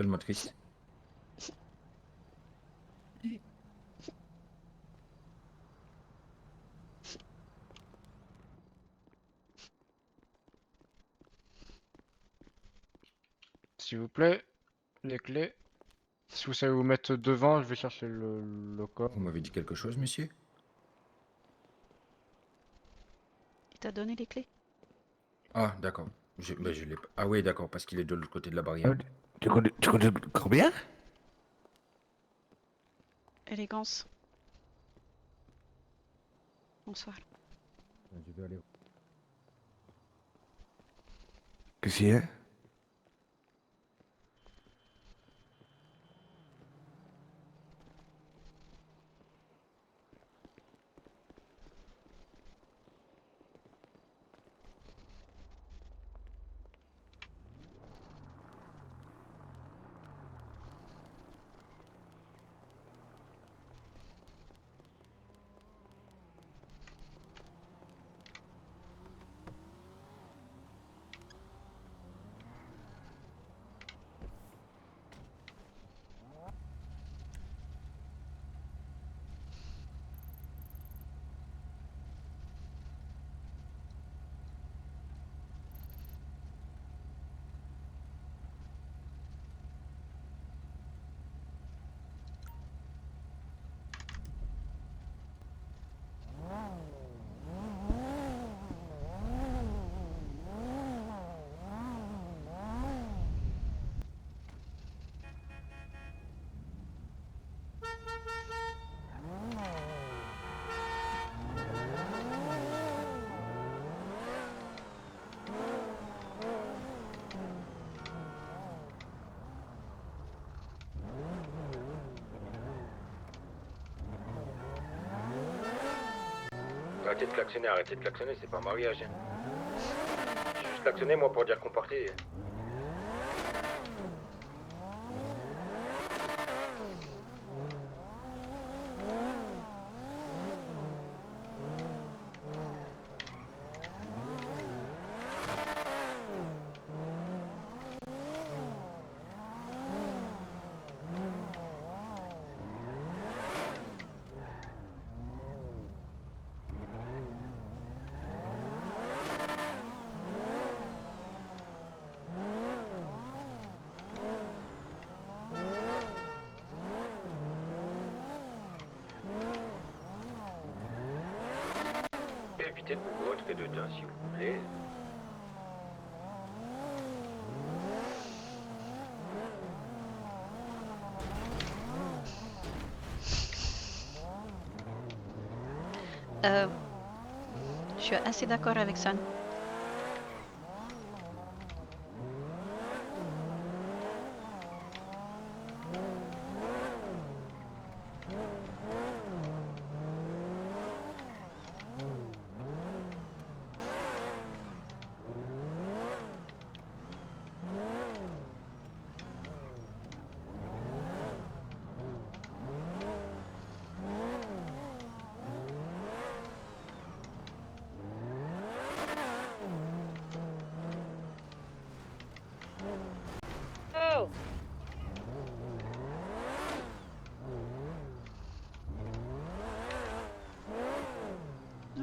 tellement triste. S'il vous plaît, les clés. Si vous savez vous mettre devant, je vais chercher le corps. Vous m'avez dit quelque chose, monsieur? Il t'a donné les clés? Ah, d'accord. Je l'ai pas. Ah oui, d'accord, parce qu'il est de l'autre côté de la Ah, barrière. tu connais combien? Élégance. Bonsoir. Je vais aller. Qu'est-ce qu'il y a? Arrêtez de klaxonner, c'est pas un mariage. J'ai juste klaxonné, moi, pour dire qu'on partait. Évitez de vous entre deux temps, s'il vous plaît. Je suis assez d'accord avec ça.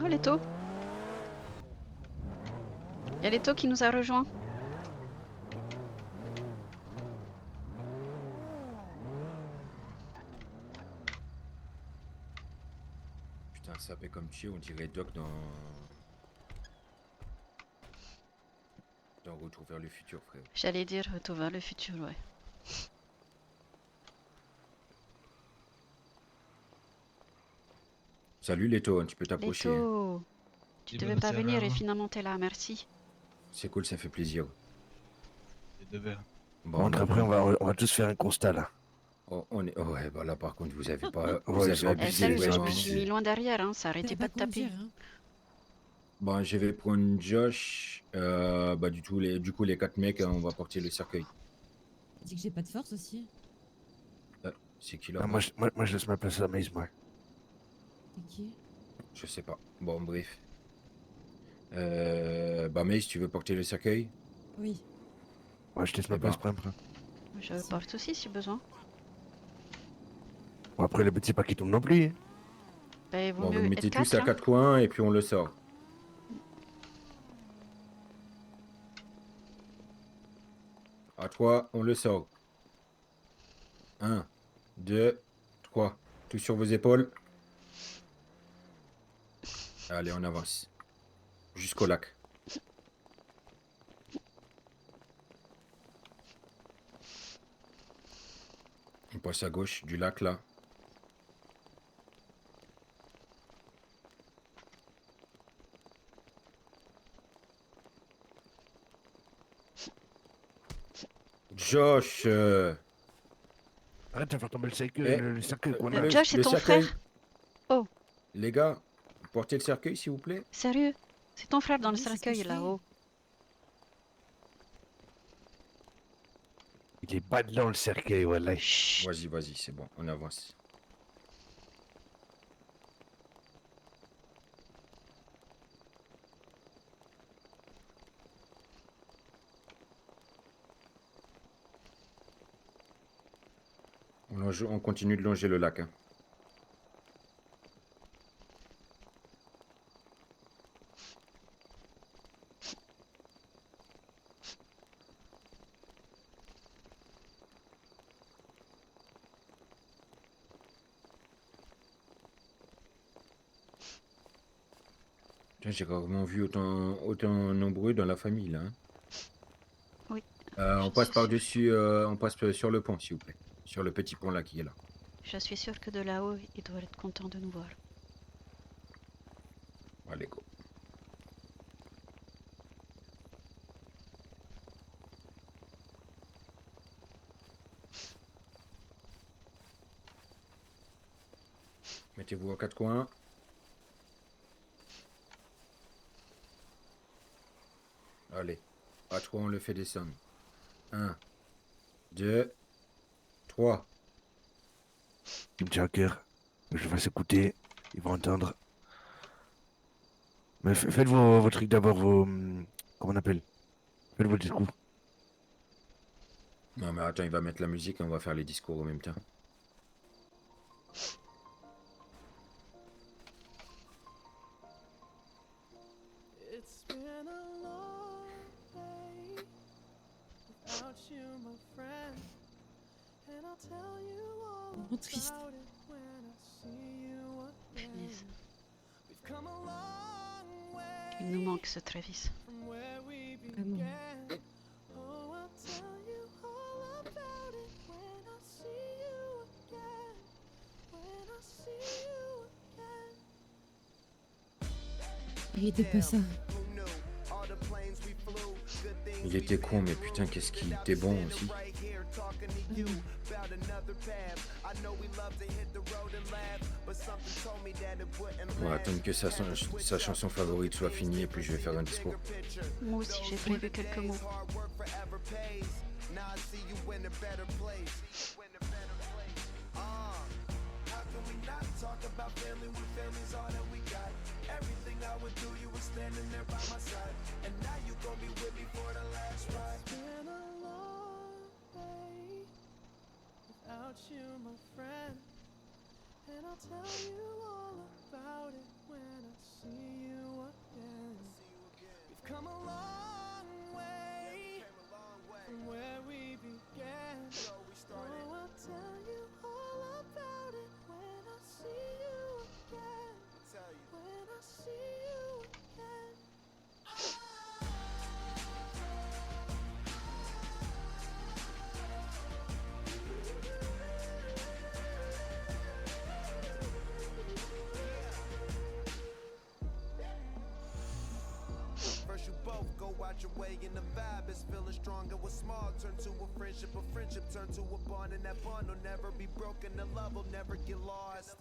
Oh, Leto. Il y a Leto qui nous a rejoint. Putain, ça fait comme chier, on dirait Doc dans Retour vers le futur, frère. J'allais dire Retour vers le futur, ouais. Salut Leto, tu peux t'approcher. Leto, tu devais pas venir et finalement t'es là, merci. C'est cool, ça fait plaisir. Les deux verres. Bon, Bon, après, on va tous faire un constat là. on est. Oh, ouais, bah là par contre, vous avez pas. Vous Ouais, ils avez sont Eh, abusé, sérieux, je vraiment. me suis mis loin derrière, hein, ça arrêtait pas de taper. Hein. Bon, je vais prendre Josh. Bah, du coup, les 4 mecs, on va porter le cercueil. C'est que j'ai pas de force aussi. C'est qui là? Ah, moi, je laisse ma place à la maison, moi. C'est qui? Je sais pas. Bon, bref. Bah, Mace, tu veux porter le cercueil? Oui. Moi, je laisse ma Eh place ben, pour un. Je Merci. porte aussi si besoin. Bon, après, le but, c'est pas qu'il tombe non plus. Hein. Ben, il vaut Bon, vous mieux le mettez être tous 4. à quatre coins et puis on le sort. À 3, on le sort. 1, 2, 3. Tout sur vos épaules. Allez, on avance. Jusqu'au lac. On passe à gauche du lac, là. Josh, Arrête de faire tomber le cercueil, Eh, le cercueil qu'on a. le- Josh, c'est le ton cercueil. frère? Oh. Les gars, portez le cercueil, s'il vous plaît. Sérieux? C'est ton frère dans le Oui, c'est ce que cercueil je là-haut. Il est pas dedans, le cercueil, voilà. Chut. Vas-y, c'est bon, on avance. On continue de longer le lac. Hein. Tiens, j'ai rarement vu autant nombreux dans la famille, là. Hein. Oui. On Je passe suis par-dessus, on passe sur le pont, s'il vous plaît. Sur le petit pont là qui est là. Je suis sûre que de là-haut, il doit être content de nous voir. Allez, go. Mettez-vous à quatre coins. Allez, à 3, on le fait descendre. 1, 2, 3. Il me tient à cœur. Je vais s'écouter. Ils vont entendre. Mais faites vos trucs d'abord, comment on appelle? Faites vos discours. Non, mais attends, il va mettre la musique et on va faire les discours en même temps. It's been a long day without you, my friend. And I'll tell you all Oh, triste. about it when I see you again. Punaise. We've come a long way Il nous manque ce Travis. from where we Vraiment. began. Oh, I'll tell you all about it when I see you again. When I see you again. Il était pas ça. Il était con, mais putain, qu'est-ce qu'il était bon aussi. On va attendre que sa chanson favorite soit finie et puis je vais faire un discours. Moi aussi, j'ai prévu quelques mots. It's been a long day without you, my friend. And I'll tell you all about it when I see you again. We've come a long way from where we began. Oh, I'll tell you all about it when I see you again. When I see you again. First you both go out your way and the vibe is feeling stronger. With small turn to a friendship turn to a bond, and that bond will never be broken. The love will never get lost.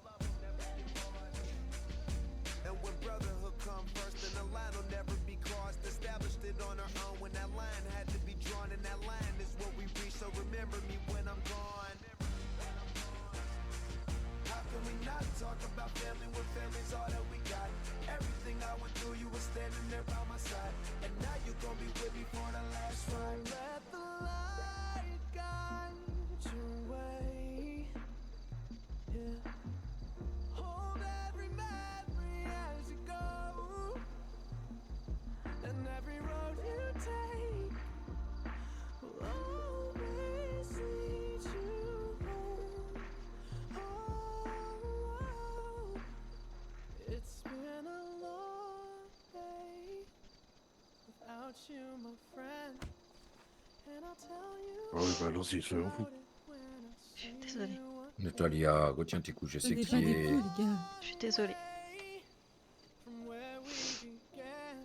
And when brotherhood come first, then the line will never be crossed. Established it on our own when that line had to be drawn, and that line is what we reach. So remember me when I'm gone. How can we not talk about family when family's all that we got? Everything I went through, you were standing there by my side, and now you gon' be with me for the last ride. Let the light guide Ah oui, bah allons-y, soyons fous. Je suis désolée. Natalia, retiens tes coups, je sais Donnez qui pas des est... coups, les gars. Je suis désolée. From where we began.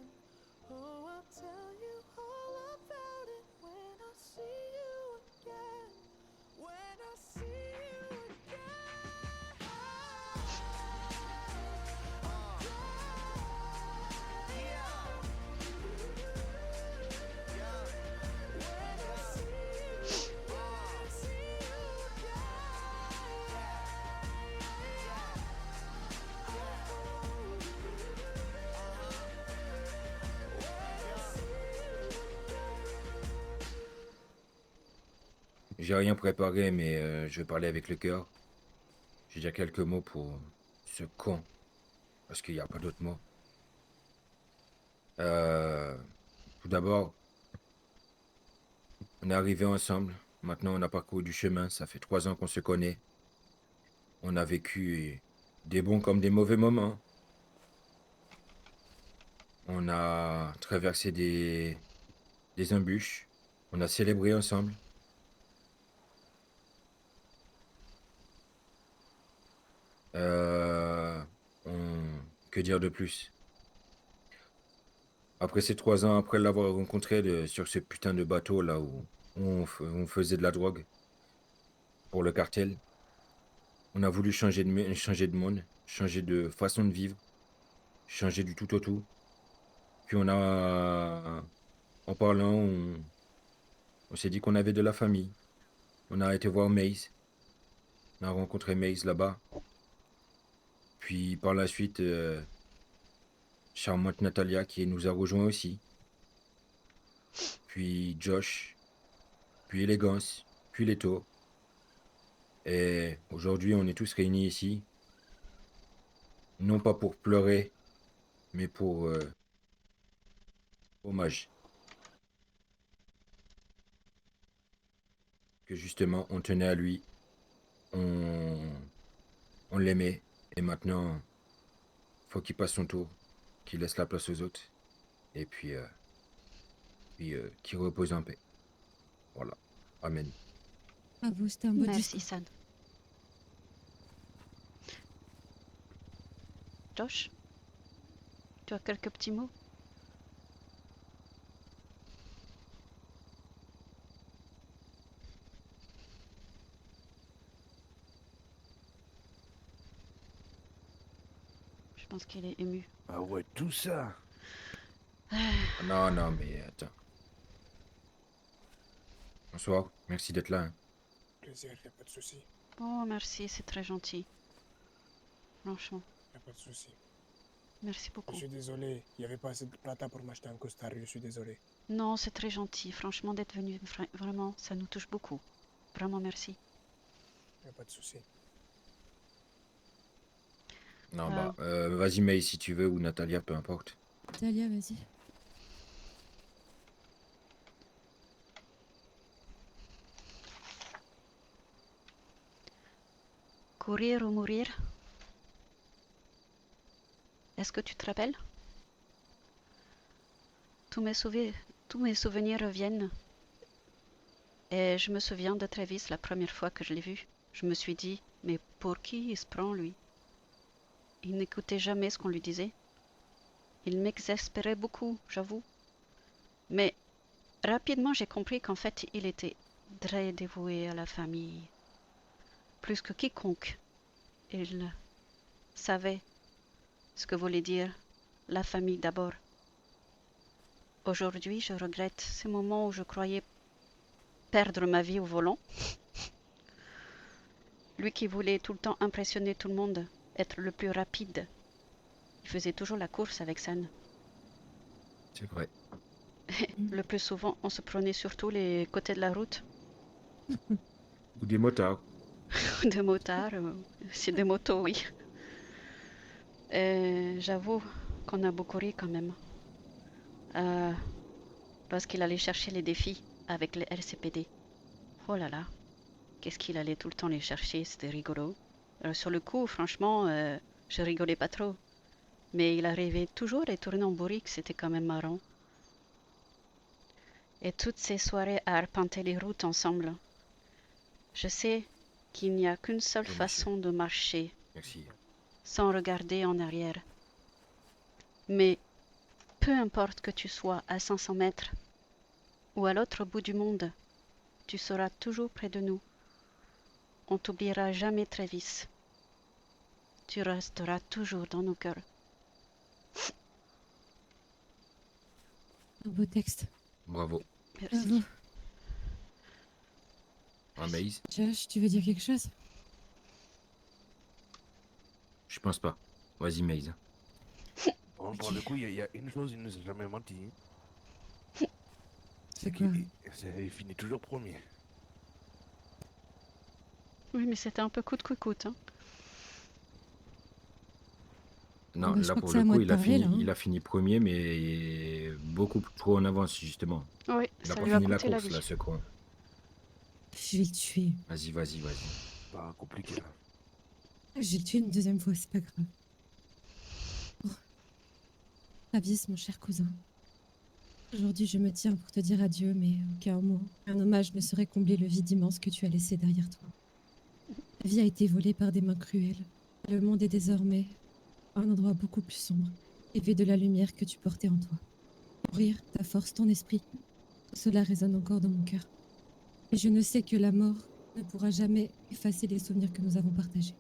Oh, I'll tell you all about it when I see you again. When I see you again. J'ai rien préparé, mais je vais parler avec le cœur. J'ai déjà quelques mots pour ce con, parce qu'il n'y a pas d'autres mots. Tout d'abord, on est arrivés ensemble. Maintenant, on a parcouru du chemin. Ça fait 3 ans qu'on se connaît. On a vécu des bons comme des mauvais moments. On a traversé des embûches. On a célébré ensemble. Que dire de plus? Après ces 3 ans, après l'avoir rencontré sur ce putain de bateau là où on faisait de la drogue pour le cartel, on a voulu changer changer de monde, changer de façon de vivre, changer du tout au tout. Puis en parlant, on s'est dit qu'on avait de la famille. On a été voir Maze. On a rencontré Maze là-bas. Puis par la suite, charmante Natalia qui nous a rejoint aussi. Puis Josh. Puis Élégance. Puis Leto. Et aujourd'hui, on est tous réunis ici. Non pas pour pleurer, mais pour hommage. Que justement, on tenait à lui. On l'aimait. Et maintenant, faut qu'il passe son tour. Qu'il laisse la place aux autres. Et puis qu'il repose en paix. Voilà. Amen. Ah, vous, c'était un beau Merci, discours. San. Josh, tu as quelques petits mots? Je pense qu'il est ému. Ah ouais, tout ça. Ah non, non, mais attends. Bonsoir. Merci d'être là. Hein. Plaisir, y a pas de souci. Oh, merci, c'est très gentil. Franchement, Y a pas de souci. merci Je beaucoup. suis désolé, il y avait pas assez de plata pour m'acheter un costard, je suis désolé. Non, c'est très gentil. Franchement, d'être venu, vraiment, ça nous touche beaucoup. Vraiment, merci. Y a pas de souci. Non, Ah. bah, vas-y, May, si tu veux, ou Natalia, peu importe. Talia, vas-y. Courir ou mourir? Est-ce que tu te rappelles? Tous mes souvenirs reviennent. Et je me souviens de Travis la première fois que je l'ai vu. Je me suis dit, mais pour qui il se prend, lui? Il n'écoutait jamais ce qu'on lui disait. Il m'exaspérait beaucoup, j'avoue. Mais rapidement, j'ai compris qu'en fait, il était très dévoué à la famille. Plus que quiconque, il savait ce que voulait dire la famille d'abord. Aujourd'hui, je regrette ces moments où je croyais perdre ma vie au volant. Lui qui voulait tout le temps impressionner tout le monde, être le plus rapide. Il faisait toujours la course avec San. C'est vrai. Le plus souvent, on se prenait surtout les côtés de la route. Ou des motards. Des motards, c'est des motos, oui. J'avoue qu'on a beaucoup ri quand même. Lorsqu'il allait chercher les défis avec le RCPD. Oh là là, qu'est-ce qu'il allait tout le temps les chercher, c'était rigolo. Sur le coup, franchement, je rigolais pas trop. Mais il arrivait toujours et tournait en bourrique, c'était quand même marrant. et toutes ces soirées à arpenter les routes ensemble. Je sais qu'il n'y a qu'une seule Bonjour, monsieur. façon de marcher Merci. sans regarder en arrière. Mais peu importe que tu sois à 500 mètres ou à l'autre bout du monde, tu seras toujours près de nous. On t'oubliera jamais, Travis. Tu resteras toujours dans nos cœurs. Un beau texte. Bravo. Merci. Bravo. Ah, Maze? Josh, tu veux dire quelque chose? Je pense pas. Vas-y, Maze. Bon, pour le coup, il y a une chose, il nous a jamais menti. C'est quoi? Il finit toujours premier. Oui, mais c'était un peu coûte que coûte. Hein. Non, bah, je là crois pour que c'est le à moi coup, de parler, là, hein. il a fini premier, mais beaucoup trop en avance, justement. Oui, Il a ça pas lui a fini la coûté la course, vie. là, ce con. Je vais le tuer. Vas-y. Pas compliqué là. Je vais le tuer une deuxième fois, c'est pas grave. Oh. Travis, mon cher cousin. Aujourd'hui, je me tiens pour te dire adieu, mais aucun mot, un hommage ne saurait combler le vide immense que tu as laissé derrière toi. Ta vie a été volée par des mains cruelles. Le monde est désormais un endroit beaucoup plus sombre, privé de la lumière que tu portais en toi. Ton rire, ta force, ton esprit, tout cela résonne encore dans mon cœur. Et je ne sais que la mort ne pourra jamais effacer les souvenirs que nous avons partagés.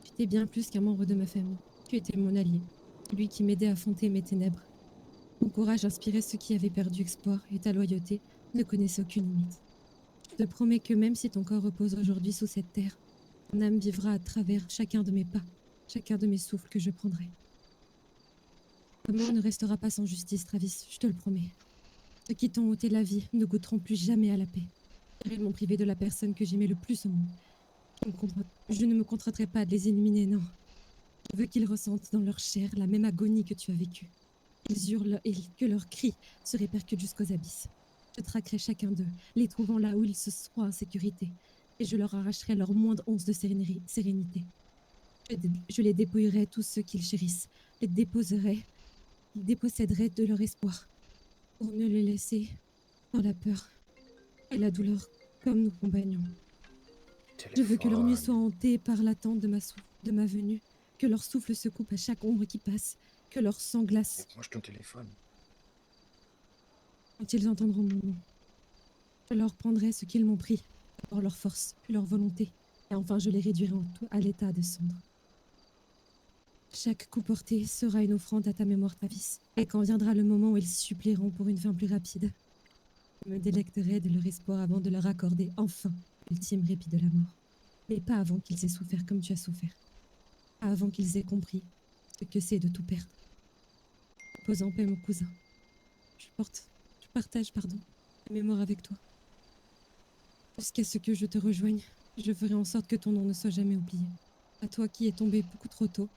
Tu étais bien plus qu'un membre de ma famille. Tu étais mon allié, celui qui m'aidait à affronter mes ténèbres. Ton courage inspirait ceux qui avaient perdu espoir et ta loyauté ne connaissait aucune limite. Je te promets que même si ton corps repose aujourd'hui sous cette terre, ton âme vivra à travers chacun de mes pas, chacun de mes souffles que je prendrai. L'amour ne restera pas sans justice, Travis, je te le promets. Ceux qui t'ont ôté la vie ne goûteront plus jamais à la paix. Car ils m'ont privé de la personne que j'aimais le plus au monde. Je ne me contenterai pas de les éliminer, non. Je veux qu'ils ressentent dans leur chair la même agonie que tu as vécue. Qu'ils hurlent et que leurs cris se répercutent jusqu'aux abysses. Je traquerai chacun d'eux, les trouvant là où ils se seront en sécurité, et je leur arracherai leur moindre once de sérénité. Je les dépouillerai tous ceux qu'ils chérissent, les déposséderai de leur espoir, pour ne les laisser dans la peur et la douleur comme nos compagnons. Je veux que leur nuit soit hantée par l'attente de ma venue, que leur souffle se coupe à chaque ombre qui passe, que leur sang glace Range ton téléphone. quand ils entendront mon nom. Je leur prendrai ce qu'ils m'ont pris, d'abord leur force, puis leur volonté, et enfin je les réduirai en tout à l'état de cendre. Chaque coup porté sera une offrande à ta mémoire, Travis, et quand viendra le moment où ils supplieront pour une fin plus rapide, je me délecterai de leur espoir avant de leur accorder enfin l'ultime répit de la mort. Mais pas avant qu'ils aient souffert comme tu as souffert. Pas avant qu'ils aient compris ce que c'est de tout perdre. Repose en paix, mon cousin. Je partage la mémoire avec toi. Jusqu'à ce que je te rejoigne, je ferai en sorte que ton nom ne soit jamais oublié. À toi qui es tombé beaucoup trop tôt,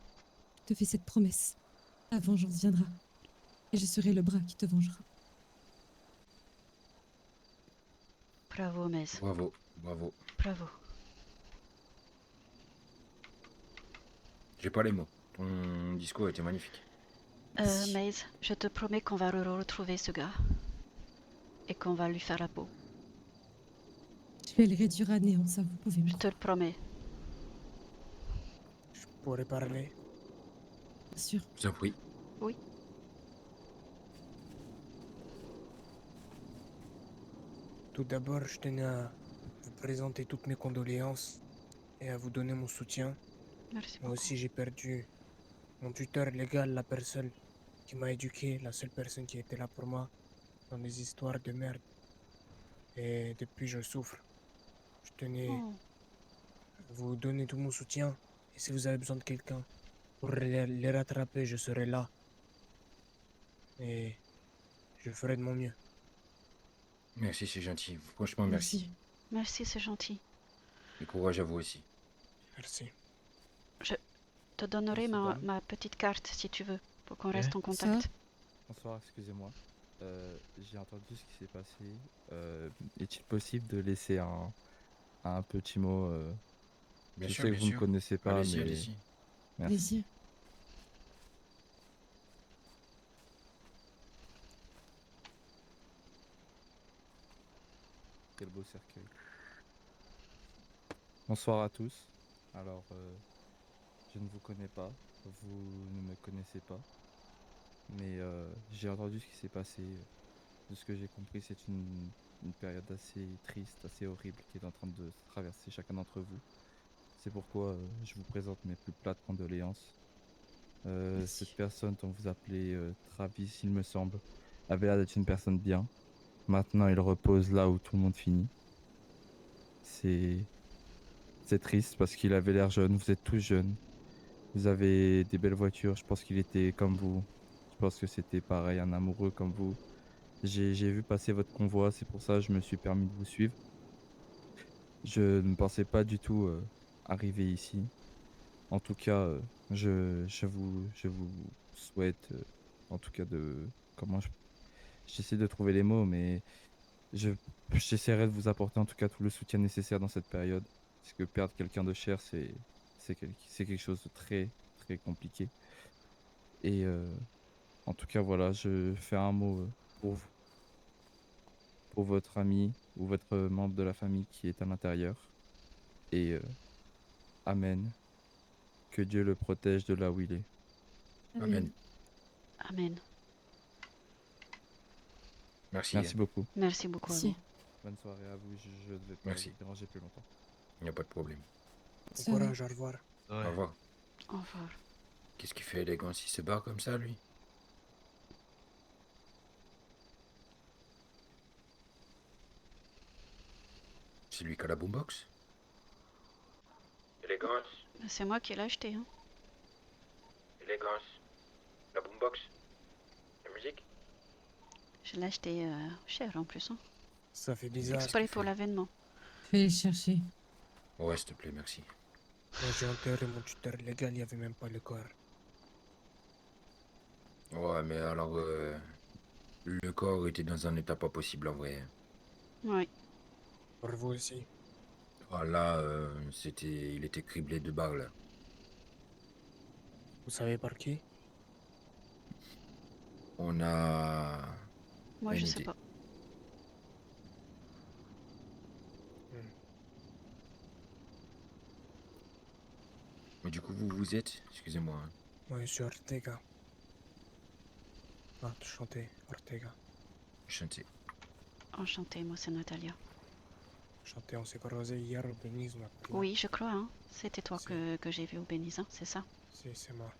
je te fais cette promesse. La vengeance viendra, et je serai le bras qui te vengera. Bravo, Maze. Bravo. Bravo. J'ai pas les mots. Ton discours était magnifique. Maze, je te promets qu'on va retrouver ce gars. Et qu'on va lui faire la peau. Je vais le réduire à néant, ça vous pouvez me Je te le promets. Je pourrais parler. Bien sûr. Je vous en prie. Oui. Tout d'abord, je tenais à vous présenter toutes mes condoléances et à vous donner mon soutien. Merci Moi beaucoup. aussi, j'ai perdu mon tuteur légal, la personne qui m'a éduqué, la seule personne qui était là pour moi dans des histoires de merde. Et depuis, je souffre. Je tenais Oh, à vous donner tout mon soutien. Et si vous avez besoin de quelqu'un pour les rattraper, je serai là. Et je ferai de mon mieux. Merci, c'est gentil. Franchement, merci. merci, c'est gentil. Et courage à vous aussi. Merci. Je te donnerai ma petite carte si tu veux, pour qu'on reste en contact. Bonsoir, excusez-moi. J'ai entendu ce qui s'est passé. Est-il possible de laisser un petit mot Bien je sûr, sais que bien vous ne sûr. connaissez pas, Allez-y, mais... allez-y. Merci. Vas-y. beau cercueil. Bonsoir à tous. Alors, je ne vous connais pas, vous ne me connaissez pas, mais j'ai entendu ce qui s'est passé. De ce que j'ai compris, c'est une période assez triste, assez horrible qui est en train de traverser chacun d'entre vous. C'est pourquoi je vous présente mes plus plates condoléances. Cette personne dont vous appelez Travis, il me semble, avait l'air d'être une personne bien. Maintenant, il repose là où tout le monde finit. C'est triste parce qu'il avait l'air jeune. Vous êtes tous jeunes. Vous avez des belles voitures. Je pense qu'il était comme vous. Je pense que c'était pareil, un amoureux comme vous. J'ai vu passer votre convoi, c'est pour ça que je me suis permis de vous suivre. Je ne pensais pas du tout arriver ici. En tout cas, je vous souhaite, en tout cas j'essaie de trouver les mots, mais j'essaierai de vous apporter en tout cas tout le soutien nécessaire dans cette période. Parce que perdre quelqu'un de cher, c'est quelque chose de très, très compliqué. Et en tout cas, voilà, je fais un mot pour vous, pour votre ami ou votre membre de la famille qui est à l'intérieur. Et Amen. Que Dieu le protège de là où il est. Amen. Amen. Merci. Merci beaucoup. Merci beaucoup. Si. Amen. Bonne soirée à vous. Je ne vais pas Merci. vous déranger plus longtemps. Il n'y a pas de problème. Bon courage, au revoir. Au revoir. Au revoir. Qu'est-ce qu'il fait élégant s'il se barre comme ça, lui? C'est lui qui a la boombox? Élégance, C'est moi qui l'ai acheté. Hein. élégance. La boombox? La musique? Je l'ai acheté cher en plus. Hein. Ça fait bizarre. Exprès pour l'avènement. Fais les chercher. Ouais, s'il te plaît, merci. Moi, j'ai enterré mon tuteur légal, il n'y avait même pas le corps. Ouais, mais alors, le corps était dans un état pas possible en vrai. Oui. Pour vous aussi. Ah, là, il était criblé de balles. Là. Vous savez par qui? On a... Moi, je Une sais idée. pas. Mais du coup, vous êtes... Excusez-moi. Hein. Moi, je suis Ortega. Ah, chanté, Ortega. Chantier. Enchantée, moi, c'est Natalia. Chanté, on s'est croisé hier au Beniz, on a pris- Oui, je crois. Hein. C'était toi C'est- que j'ai vu au Bénizin, c'est ça? C'est moi.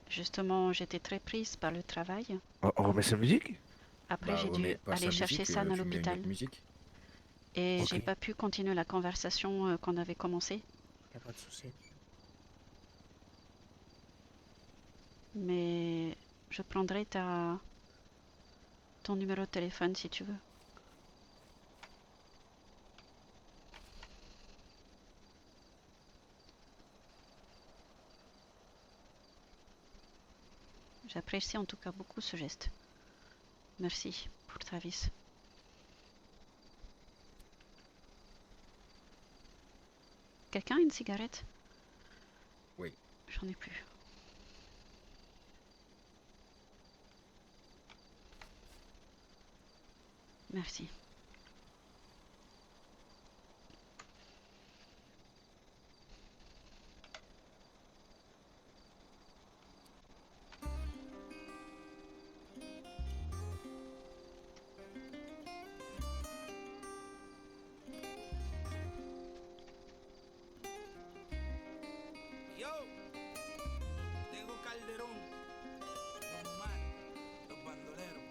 Justement, j'étais très prise par le travail. On remet sa musique? Après, Bah, j'ai dû remets pas sa aller chercher musique, San à tu mets une l'hôpital. autre musique. Et Ok. j'ai pas pu continuer la conversation qu'on avait commencée. Y a pas de souci. Mais je prendrai ton numéro de téléphone si tu veux. J'apprécie en tout cas beaucoup ce geste. Merci pour Travis. Quelqu'un a une cigarette? Oui. J'en ai plus. Merci. Yo, Tego Calderón, Don Mar, los bandoleros.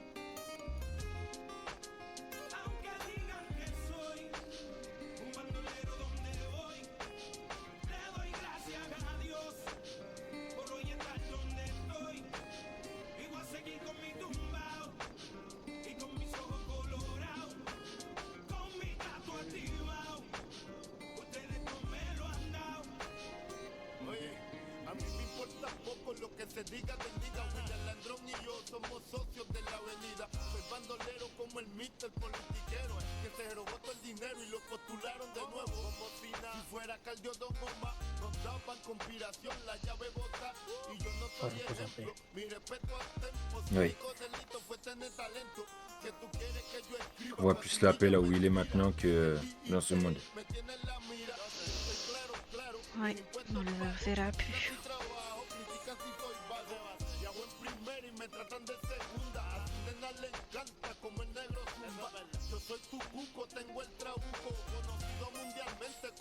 Aunque digan que soy un bandolero donde voy, le doy gracias a Dios por hoy estar donde estoy. Y voy a seguir con mi tumbao y con mis ojos colorados, con mi gato activado. Ustedes no me lo han dado. Oye, a mí me importa poco lo que se diga del liga. William Landrón y yo somos socios de la avenida. Soy bandolero como el Mr. Politiquero, que se robó todo el dinero y lo postularon de nuevo. Como si nada, si fuera Caldiodón o más, nos daban conspiración, la llave bota. Y yo no soy Bueno, pues, ejemplo, ok. mi respeto al tempo. Si Oui. digo delito fue On voit plus la paix là où il est maintenant que dans ce monde. Oui, on ne le verra plus.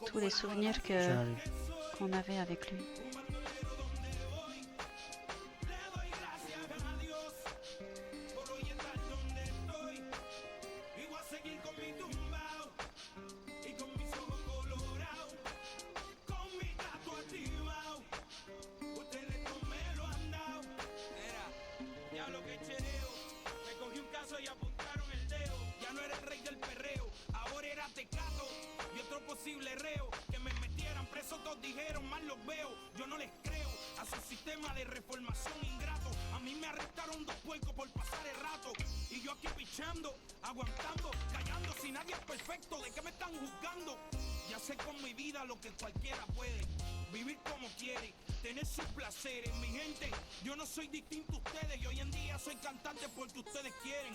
Tous les souvenirs J'arrive. qu'on avait avec lui. Posible reo, que me metieran preso, todos dijeron, mal los veo, yo no les creo, a su sistema de reformación ingrato, a mí me arrestaron 2 puercos por pasar el rato, y yo aquí pichando, aguantando, callando, si nadie es perfecto, ¿de qué me están juzgando? Ya sé con mi vida lo que cualquiera puede, vivir como quiere, tener sus placeres, mi gente, yo no soy distinto a ustedes, y hoy en día soy cantante porque ustedes quieren,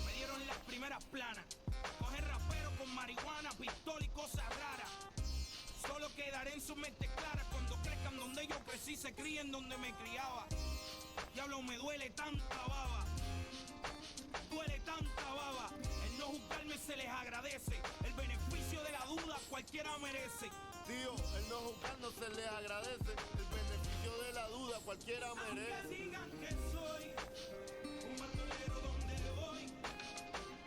me dieron las primeras planas, coger rapero con marihuana, pistola y cosas raras. Solo quedaré en su mente clara cuando crezcan donde yo crecí, se críen donde me criaba. Diablo, me duele tanta baba. Duele tanta baba. El no juzgarme se les agradece. El beneficio de la duda cualquiera merece. Tío, el no juzgar no se les agradece. El beneficio de la duda cualquiera merece. Aunque digan que soy un bandolero donde voy,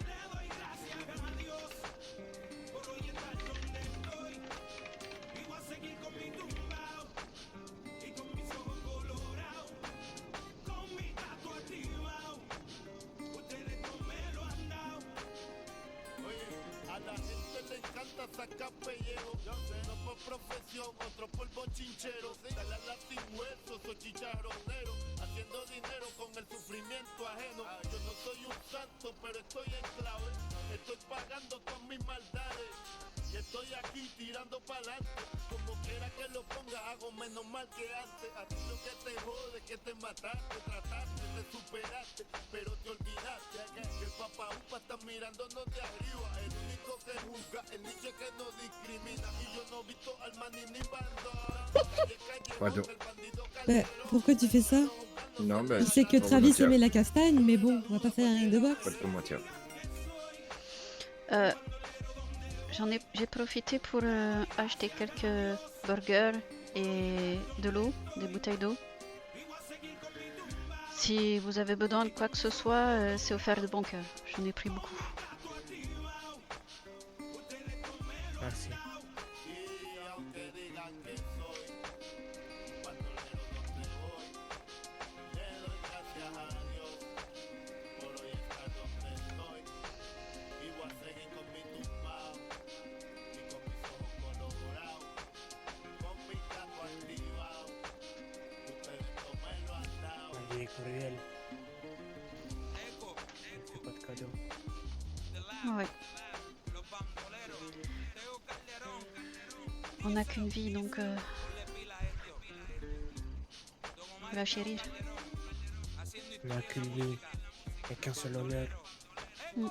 le doy gracias a Dios por hoy estar donde estoy. Y voy a seguir con mi tumbao y con mis ojos colorados, con mi gato activado. Ustedes no me lo han dado. Oye, a la gente le encanta sacar pellejo. Yo sé, no por profesión, otro por bochinchero. Dale a la sin huesos o chicharronero, haciendo dinero con el sufrimiento ajeno. Yo no soy un santo, pero estoy en clave. Estoy pagando todas mis maldades. Y estoy aquí tirando pa'lante. Como quiera que lo ponga, hago menos mal que antes. A ti lo que te jode es que te mataste, trataste, te superaste, pero te olvidaste que el papá upa está mirándonos de arriba. El único que juzga, el nicho que no discrimina. Y yo no he visto al maní ni bando. Pardon. Bah, pourquoi tu fais ça? Non, ben, Je sais que pas Travis volontaire. aimait la castagne, mais bon, on va pas faire un ring de boxe. Pas de mentir. J'ai profité pour acheter quelques burgers et de l'eau, des bouteilles d'eau. Si vous avez besoin de quoi que ce soit, c'est offert de bon cœur. J'en ai pris beaucoup. Merci. Il est cruel. Il fait pas de cadeaux. Ouais. On n'a qu'une vie, donc faut la chérir. On n'a qu'une vie et qu'un seul honneur. Mm.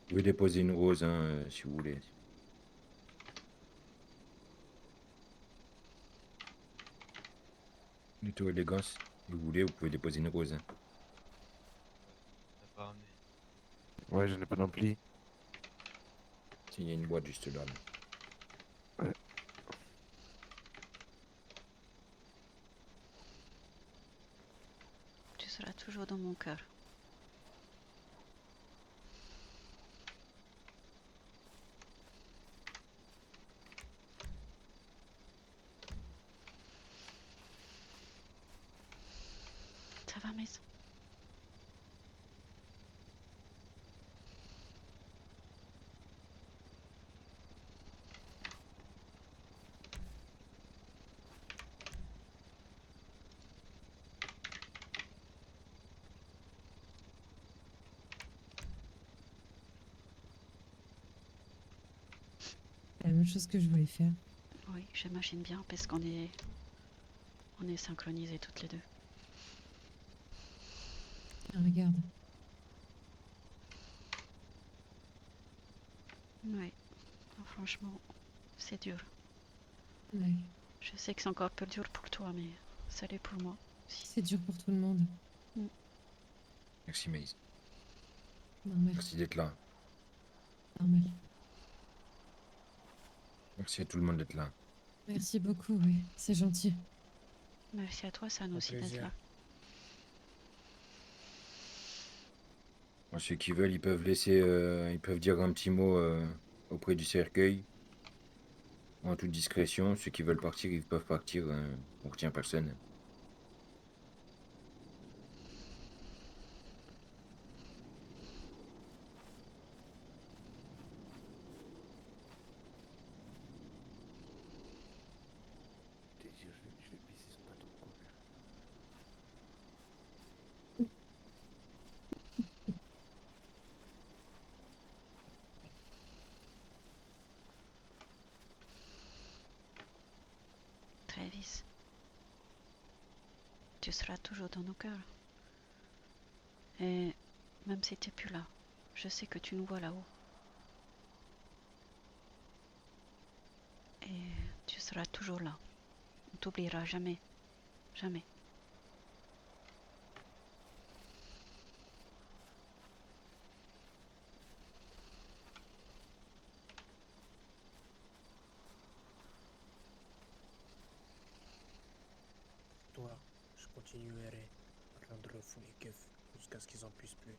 Vous pouvez déposer une rose, hein, si vous voulez. Plutôt élégance. Si vous voulez, vous pouvez déposer une rose. Hein. T'as pas ramené. Ouais, j'en ai pas non plus. S'il y a une boîte juste là. Tu seras toujours dans mon cœur. Ça va, Maison? même chose que je voulais faire. Oui, j'imagine bien, parce qu'on est... On est synchronisés toutes les deux. Ah, regarde. Oui. Franchement, c'est dur. Ouais. Je sais que c'est encore plus dur pour toi, mais ça l'est pour moi. C'est dur pour tout le monde. Merci Maïs. Normal. Merci d'être là. Normal. Merci à tout le monde d'être là. Merci beaucoup, oui. C'est gentil. Merci à toi, San, Au aussi d'être plaisir. là. Bon, ceux qui veulent, ils peuvent ils peuvent dire un petit mot auprès du cercueil, en toute discrétion. Ceux qui veulent partir, ils peuvent partir. On retient personne. Je vais pisser ce bateau, quoi. Travis, tu seras toujours dans nos cœurs. Et même si tu n'es plus là, je sais que tu nous vois là-haut. Et tu seras toujours là. On t'oubliera jamais. Jamais. Toi, je continuerai à rendre fou les keufs jusqu'à ce qu'ils en puissent plus.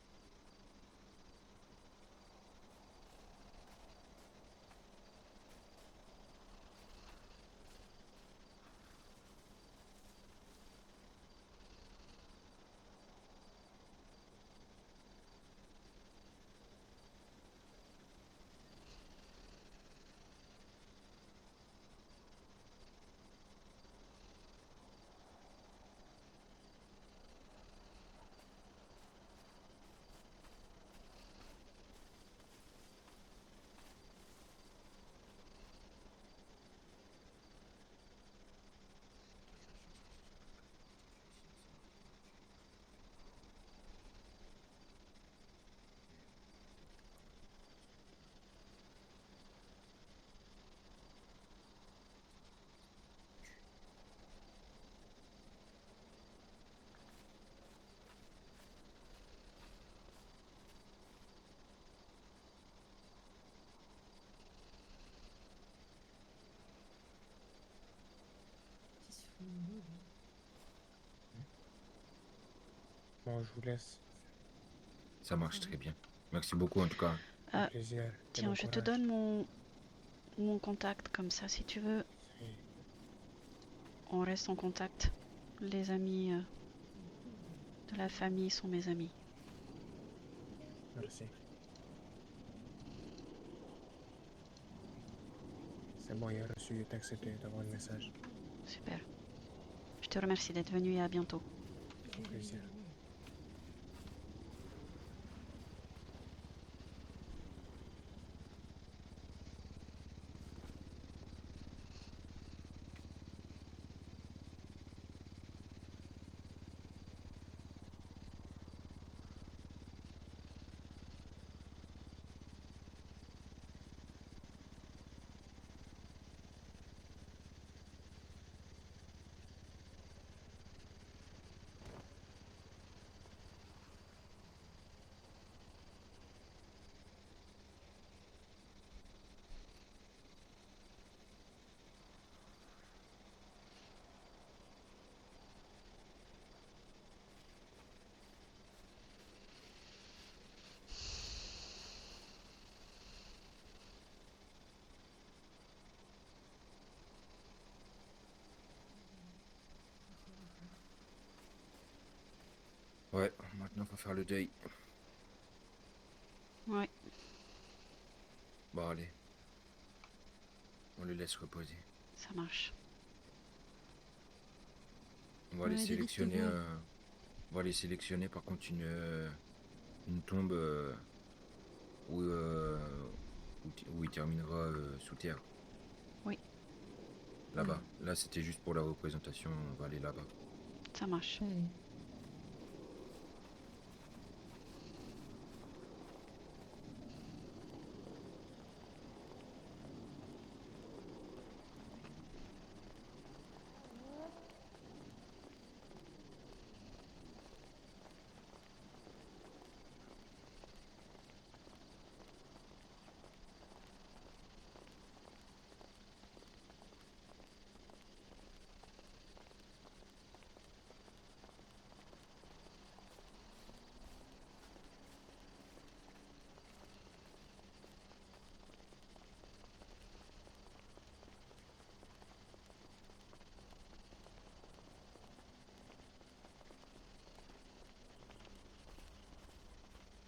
Bon, je vous laisse. Ça marche très bien. Merci beaucoup en tout cas. Ah, Au plaisir. et tiens, bon je te courage. donne mon contact comme ça, si tu veux. Oui. On reste en contact. Les amis de la famille sont mes amis. Merci. C'est bon, il a reçu, il est accepté d'avoir le message. Super. Je te remercie d'être venu et à bientôt. Au plaisir. Ouais, maintenant faut faire le deuil. Ouais. Bon allez. On le laisse reposer. Ça marche. On va Ouais, les David, sélectionner. te vois. On va les sélectionner par contre une tombe où il terminera sous terre. Là-bas. Là, c'était juste pour la représentation. On va aller là-bas. Ça marche. Allez.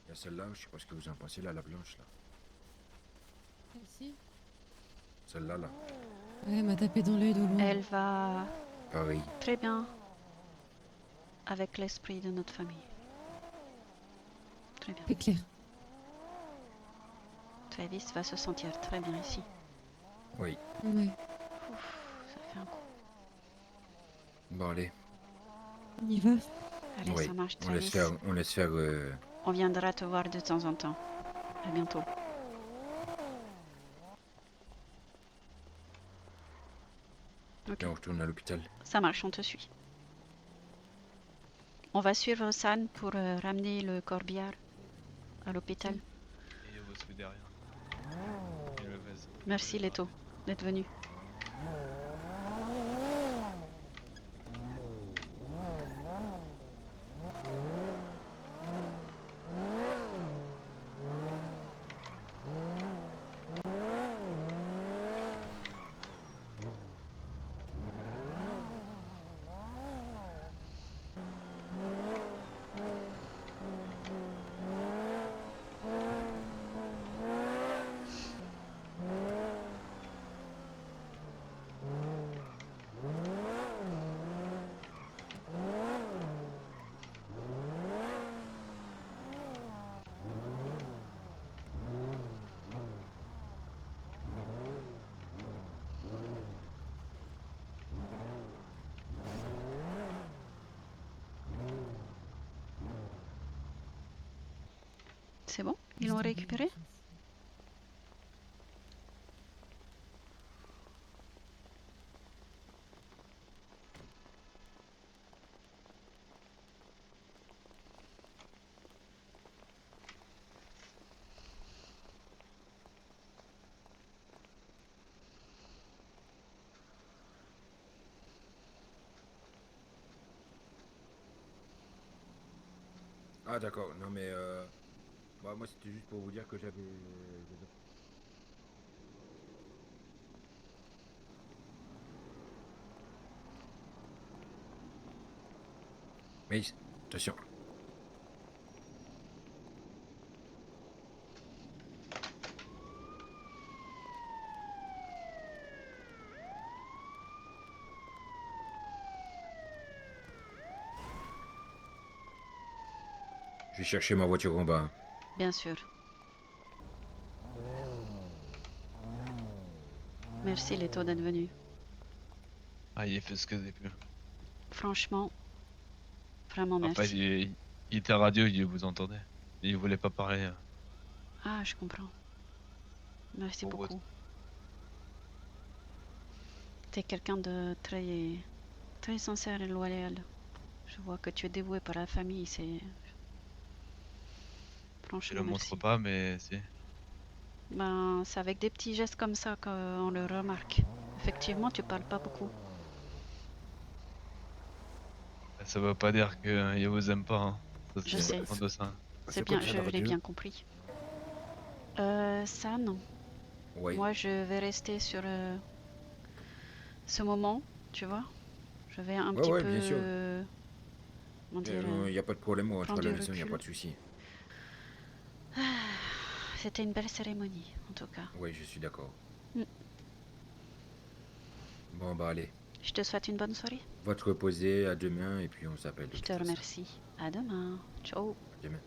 Il y a celle-là, je sais pas ce que vous en pensez, là, la blanche, là. Celle-ci. Celle-là, là. Ouais, elle m'a tapé dans l'œil de loin. Elle va Pareil. très bien avec l'esprit de notre famille. Très bien. C'est clair. Travis va se sentir très bien ici. Oui. Ouais. Ouf, ça fait un coup. Bon, allez. On y va. Allez, Oui. ça marche, On laisse Travis. faire... On laisse faire... On viendra te voir de temps en temps. À bientôt. Ok, Et on retourne à l'hôpital. ça marche, on te suit. On va suivre San pour ramener le corbillard à l'hôpital. Et vos trucs derrière. Et le vase. Merci Leto d'être venu. C'est bon? Ils l'ont récupéré? Ah, d'accord. Non, mais... Bah, moi, c'était juste pour vous dire que j'avais... Mace, attention. Je vais chercher ma voiture en bas. Hein. Bien sûr. Merci Leto d'être venu. Ah, il a fait ce que j'ai pu. Franchement, vraiment Après, merci. il était radio, il vous entendait. Il voulait pas parler. Ah, je comprends. Merci Pour beaucoup. T'es quelqu'un de très, très sincère et loyal. Je vois que tu es dévoué par la famille, c'est... Je Franchement, le merci. montre pas, mais si. Ben, c'est avec des petits gestes comme ça qu'on le remarque. Effectivement, tu parles pas beaucoup. Ça veut pas dire qu'il vous aime pas. Hein. Ça, Je c'est sais. vraiment de ça. C'est bien, je l'ai bien compris. San, Oui. moi je vais rester sur ce moment, tu vois. Je vais un petit ouais, peu... bien sûr. Comment dire, Il n'y a pas de problème, on rentre prendre à la du maison, il n'y a recul. pas de souci. C'était une belle cérémonie, en tout cas. Oui, je suis d'accord. Mm. Bon, bah allez. Je te souhaite une bonne soirée. Va te reposer, à demain, et puis on s'appelle. de Je toute te façon. remercie. À demain. Ciao. À demain.